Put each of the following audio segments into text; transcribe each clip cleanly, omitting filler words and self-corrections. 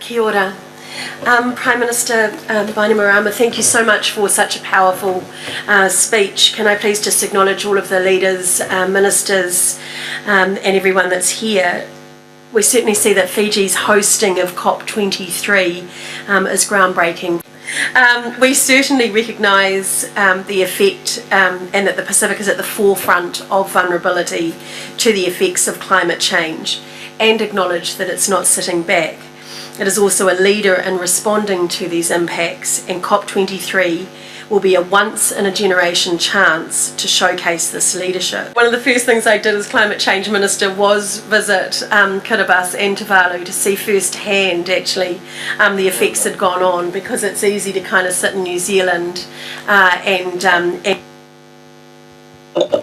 Kia ora. Prime Minister Bainimarama, thank you so much for such a powerful speech. Can I please just acknowledge all of the leaders, ministers and everyone that's here. We certainly see that Fiji's hosting of COP23 is groundbreaking. We certainly recognise the effect and that the Pacific is at the forefront of vulnerability to the effects of climate change and acknowledge that it's not sitting back. It is also a leader in responding to these impacts, and COP23 will be a once-in-a-generation chance to showcase this leadership. One of the first things I did as Climate Change Minister was visit Kiribati and Tuvalu to see firsthand actually the effects that had gone on, because it's easy to kind of sit in New Zealand and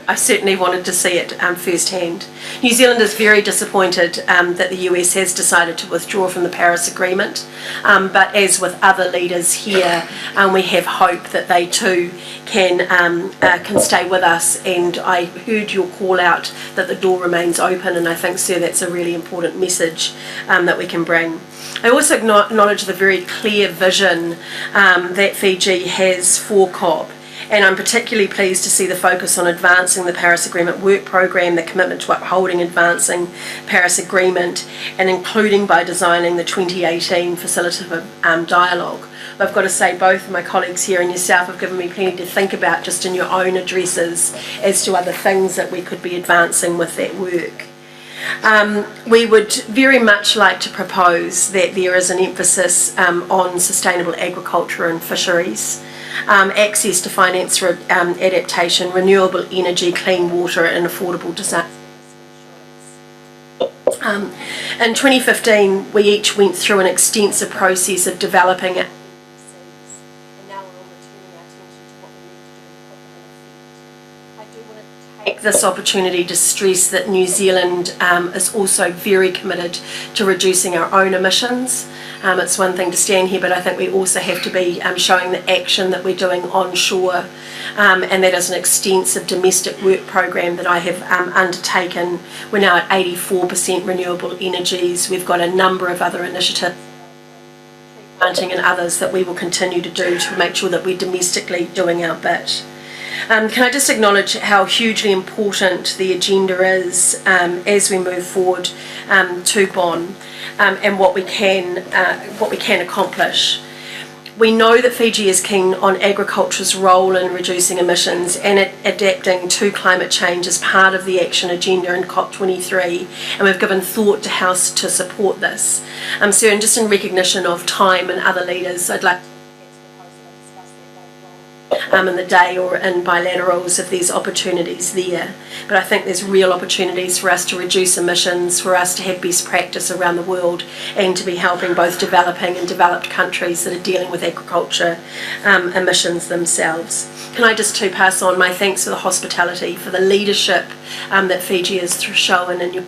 I certainly wanted to see it firsthand. New Zealand is very disappointed that the US has decided to withdraw from the Paris Agreement, but as with other leaders here, we have hope that they too can stay with us, and I heard your call out that the door remains open, and I think, sir, that's a really important message that we can bring. I also acknowledge the very clear vision that Fiji has for COP. And I'm particularly pleased to see the focus on advancing the Paris Agreement work programme, the commitment to upholding advancing Paris Agreement, and including by designing the 2018 facilitative dialogue. I've got to say, both my colleagues here and yourself have given me plenty to think about just in your own addresses as to other things that we could be advancing with that work. We would very much like to propose that there is an emphasis on sustainable agriculture and fisheries, access to finance for adaptation, renewable energy, clean water and affordable disaster. In 2015 we each went through an extensive process of developing it. This opportunity to stress that New Zealand is also very committed to reducing our own emissions. It's one thing to stand here, but I think we also have to be showing the action that we're doing onshore, and that is an extensive domestic work program that I have undertaken. We're now at 84% renewable energies. We've got a number of other initiatives, planting and others, that we will continue to do to make sure that we're domestically doing our bit. Can I just acknowledge how hugely important the agenda is as we move forward to Bonn, and what we can accomplish. We know that Fiji is keen on agriculture's role in reducing emissions and adapting to climate change as part of the action agenda in COP23, and we've given thought to how to support this. So, and just in recognition of time and other leaders, I'd like in the day or in bilaterals if there's opportunities there. But I think there's real opportunities for us to reduce emissions, for us to have best practice around the world, and to be helping both developing and developed countries that are dealing with agriculture emissions themselves. Can I just too pass on my thanks for the hospitality, for the leadership that Fiji has shown in your